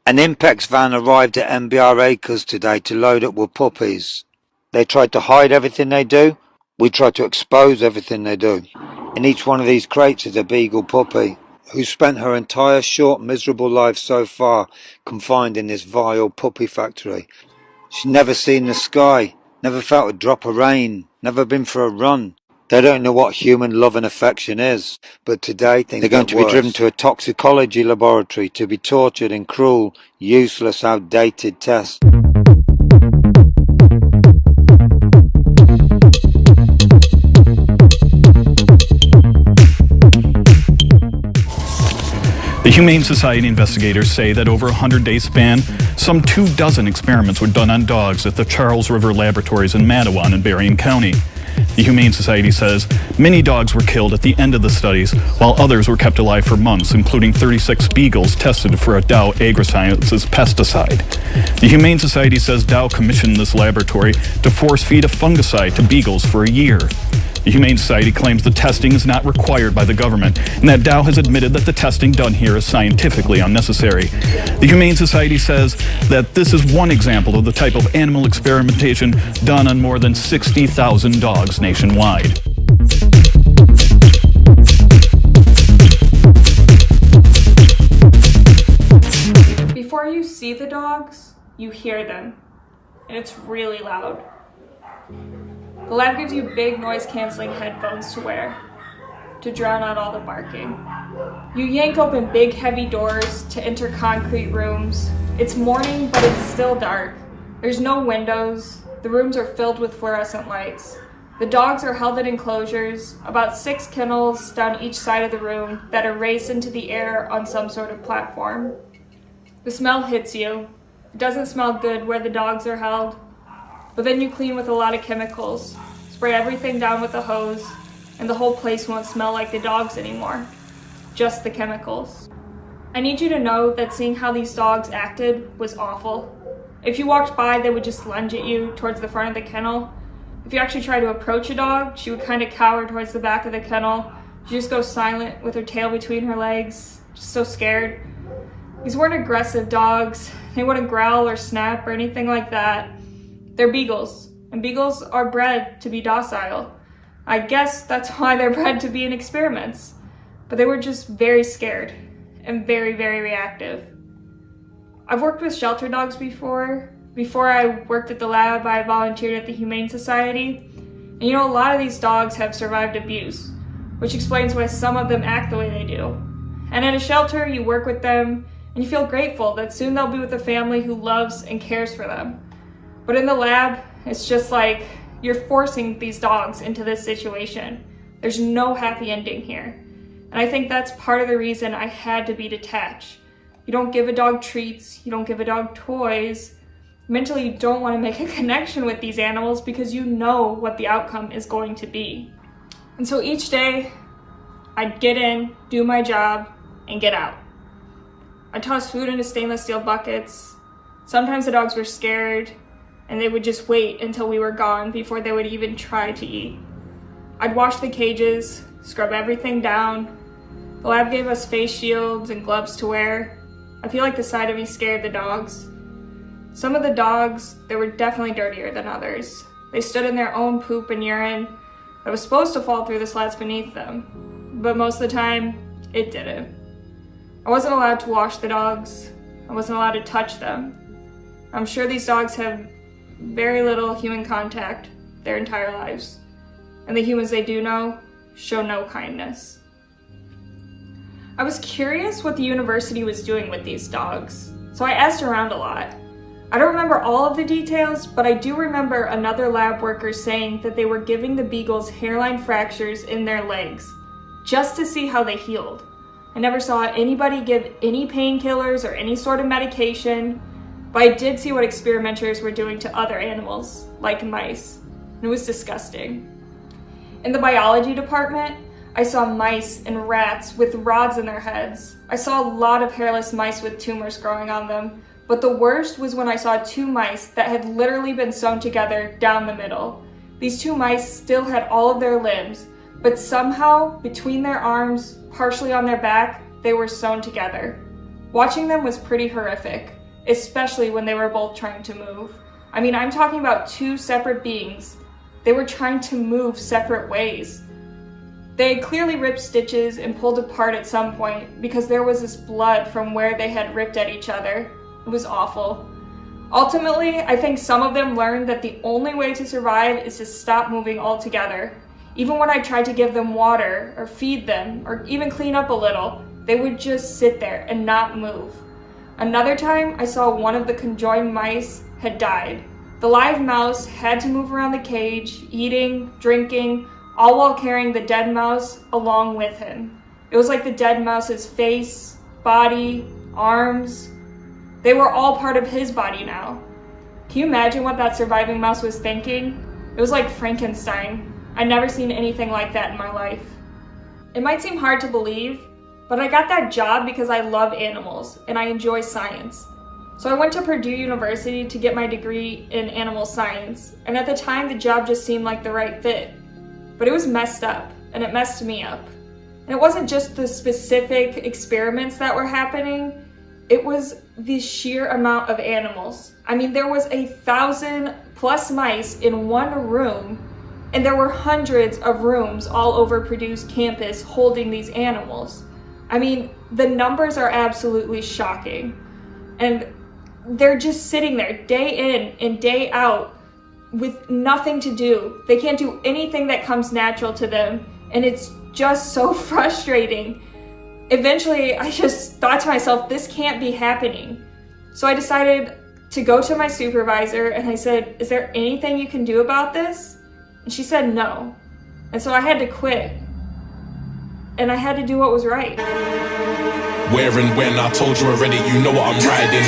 An Impex van arrived at MBR Acres today to load up with puppies. They tried to hide everything they do. We try to expose everything they do. In each one of these crates is a beagle puppy who spent her entire short, miserable life so far confined in this vile puppy factory. She's never seen the sky, never felt a drop of rain, never been for a run. They don't know what human love and affection is, but today they're going to be driven to a toxicology laboratory to be tortured in cruel, useless, outdated tests. The Humane Society investigators say that over a 100-day span, some 24 experiments were done on dogs at the Charles River Laboratories in Matawan in Berrien County. The Humane Society says many dogs were killed at the end of the studies, while others were kept alive for months, including 36 beagles tested for a Dow AgriSciences pesticide. The Humane Society says Dow commissioned this laboratory to force-feed a fungicide to beagles for a year. The Humane Society claims the testing is not required by the government and that Dow has admitted that the testing done here is scientifically unnecessary. The Humane Society says that this is one example of the type of animal experimentation done on more than 60,000 dogs nationwide. Before you see the dogs, you hear them, and it's really loud. The lab gives you big noise-canceling headphones to wear to drown out all the barking. You yank open big heavy doors to enter concrete rooms. It's morning, but it's still dark. There's no windows. The rooms are filled with fluorescent lights. The dogs are held in enclosures, about 6 kennels down each side of the room that are raised into the air on some sort of platform. The smell hits you. It doesn't smell good where the dogs are held. But then you clean with a lot of chemicals, spray everything down with a hose, and the whole place won't smell like the dogs anymore, just the chemicals. I need you to know that seeing how these dogs acted was awful. If you walked by, they would just lunge at you towards the front of the kennel. If you actually try to approach a dog, she would kind of cower towards the back of the kennel. She just goes silent with her tail between her legs, just so scared. These weren't aggressive dogs. They wouldn't growl or snap or anything like that. They're beagles, and beagles are bred to be docile. I guess that's why they're bred to be in experiments. But they were just very scared and very, very reactive. I've worked with shelter dogs before. Before I worked at the lab, I volunteered at the Humane Society. And you know, a lot of these dogs have survived abuse, which explains why some of them act the way they do. And at a shelter, you work with them, and you feel grateful that soon they'll be with a family who loves and cares for them. But in the lab, it's just like you're forcing these dogs into this situation. There's no happy ending here. And I think that's part of the reason I had to be detached. You don't give a dog treats, you don't give a dog toys. Mentally, you don't want to make a connection with these animals because you know what the outcome is going to be. And so each day, I'd get in, do my job, and get out. I'd toss food into stainless steel buckets. Sometimes the dogs were scared, and they would just wait until we were gone before they would even try to eat. I'd wash the cages, scrub everything down. The lab gave us face shields and gloves to wear. I feel like the sight of me scared the dogs. Some of the dogs, they were definitely dirtier than others. They stood in their own poop and urine that was supposed to fall through the slats beneath them, but most of the time, it didn't. I wasn't allowed to wash the dogs. I wasn't allowed to touch them. I'm sure these dogs have very little human contact their entire lives, and the humans they do know show no kindness. I was curious what the university was doing with these dogs, so I asked around a lot. I don't remember all of the details, but I do remember another lab worker saying that they were giving the beagles hairline fractures in their legs just to see how they healed. I never saw anybody give any painkillers or any sort of medication, but I did see what experimenters were doing to other animals, like mice, and it was disgusting. In the biology department, I saw mice and rats with rods in their heads. I saw a lot of hairless mice with tumors growing on them, but the worst was when I saw 2 mice that had literally been sewn together down the middle. These 2 mice still had all of their limbs, but somehow, between their arms, partially on their back, they were sewn together. Watching them was pretty horrific, especially when they were both trying to move. I mean, I'm talking about two separate beings. They were trying to move separate ways. They had clearly ripped stitches and pulled apart at some point because there was this blood from where they had ripped at each other. It was awful. Ultimately, I think some of them learned that the only way to survive is to stop moving altogether. Even when I tried to give them water or feed them or even clean up a little, they would just sit there and not move. Another time, I saw one of the conjoined mice had died. The live mouse had to move around the cage, eating, drinking, all while carrying the dead mouse along with him. It was like the dead mouse's face, body, arms. They were all part of his body now. Can you imagine what that surviving mouse was thinking? It was like Frankenstein. I'd never seen anything like that in my life. It might seem hard to believe, but I got that job because I love animals and I enjoy science. So I went to Purdue University to get my degree in animal science, and at the time the job just seemed like the right fit. But it was messed up, and it messed me up. And it wasn't just the specific experiments that were happening, it was the sheer amount of animals. I mean, there was 1,000+ mice in one room, and there were hundreds of rooms all over Purdue's campus holding these animals. I mean, the numbers are absolutely shocking. And they're just sitting there day in and day out with nothing to do. They can't do anything that comes natural to them, and it's just so frustrating. Eventually, I just thought to myself, this can't be happening. So I decided to go to my supervisor and I said, is there anything you can do about this? And she said no. And so I had to quit. And I had to do what was right. Where and when, I told you already, you know what I'm riding.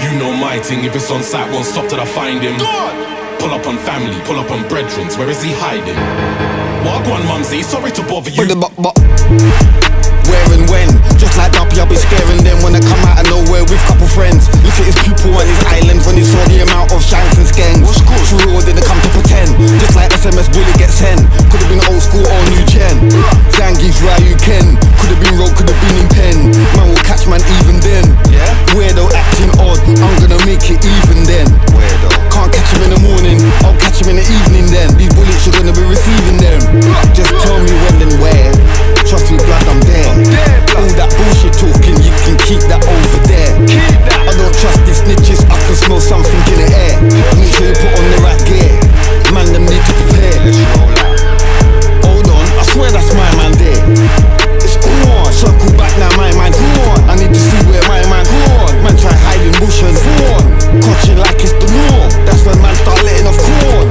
You know my thing, if it's on site, won't stop till I find him. Pull up on family, pull up on brethrens, where is he hiding? Wagwan mumsy, sorry to bother you. Where and when, just like Duppy, I'll be scaring them when I come out of nowhere with couple friends. Look at his pupil on his island when he saw the amount of shanks and skanks. Through all didn't come to pretend, just like SMS bully gets 10. Could have been old school or new gen. Zangi's Ryuken, could have been road, could have been in pen. Man will catch man even then. Weirdo acting odd, I'm gonna make it even then. Can't catch him in the morning, I'll catch him in the evening then. These bullets you're gonna be receiving them. Just tell me when and where. Trust me blood, I'm there. All that bullshit talking, you can keep that over there. I don't trust these snitches, I can smell something in the air. Make sure you put on the right gear. Man, them need to prepare. Hold on, I swear that's my man there. It's on, circle back now, my man, go on. I need to see where my man go on. Man try hiding bush and go on. Coaching like it's the norm. That's when man start letting off corn.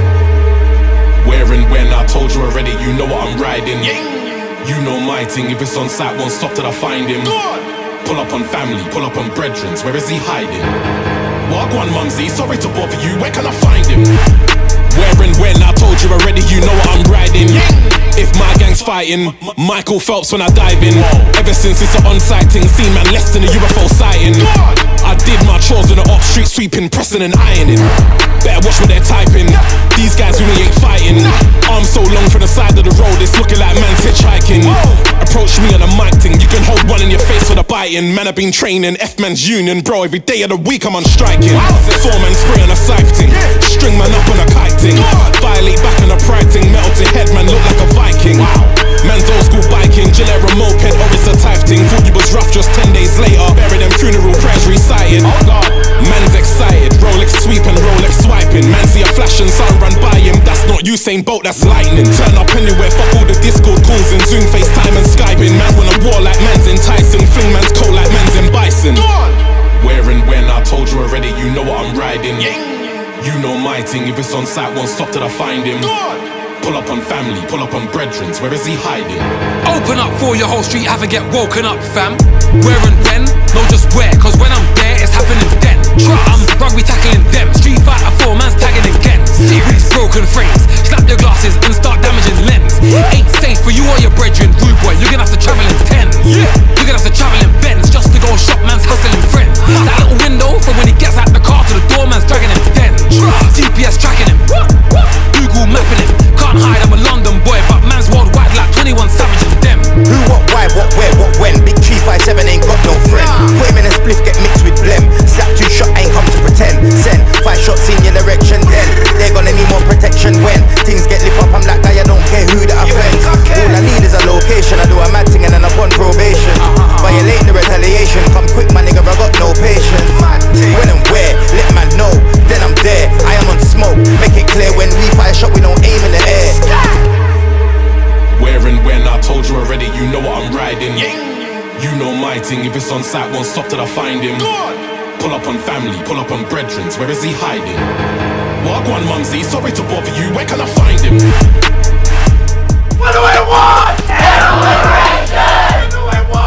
Where and when, I told you already, you know what I'm riding. You know my thing, if it's on site, won't stop till I find him. Pull up on family, pull up on brethrens, where is he hiding? Wagwan mumsy, sorry to bother you, where can I find him? Where and when, I told you already, you know what I'm riding. If my gang's fighting, Michael Phelps when I dive in. Ever since it's an on-site thing, seen man less than a UFO sighting. I did my chores on the off street, sweeping, pressing and ironing. Better watch what they're typing. These guys really ain't fighting. Arms so long from the side of the road, it's looking like man's hitchhiking. Approach me on a mic thing, you can hold one in your face for the biting. Man, I've been training, F-man's union, bro. Every day of the week I'm on striking. 4-man spray on a scythe thing, string man up on a kite thing. Violate back on a pride thing, metal to head, man look like a Viking. Man's old school biking, Gillette a moped or it's a type thing. Thought you was rough just 10 days later, bury them funeral prayers recited. Man's excited, Rolex sweep and Rolex swiping. Man see a flash and sun run by him, that's not Usain Bolt, that's lightning. Turn up anywhere, fuck all the Discord calls and Zoom, FaceTime and Skyping. Man wanna war like man's enticing, fling man's coat like man's in bison. Where and when, I told you already, you know what I'm riding. You know my thing, if it's on site, won't stop till I find him. Pull up on family, pull up on brethrens, where is he hiding? Open up for your whole street, have a get woken up, fam. Where and when? No, just where, cause when I'm there, it's happening then. I'm rugby tackling them, Street Fighter 4, man's tagging again. Serious broken frames, snap your glasses and start damaging lens. Ain't safe for you or your brethren, rude boy, you're gonna have to travel in tens. You're gonna have to travel in Benz, just to go shop, man's hustling friends. That little window from when he gets out the car to the door, man's dragging him tens. GPS tracking him, Google mapping him. Can't hide, I'm a London boy, but man's worldwide like 21 savages, them. Who, what, why, what, where, what, when? Big 357 ain't got no friend. Put him in won't stop till I find him. Pull up on family, pull up on brethren. Where is he hiding? Wagwan mumsy, sorry to bother you. Where can I find him? What do I want? Liberation! What do I want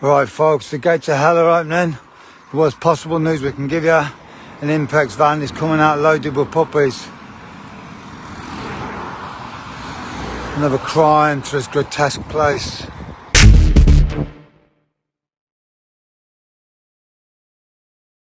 Right folks, the gates of hell are opening. The worst possible news we can give you. An Impex van is coming out loaded with puppies. Another crime to this grotesque place.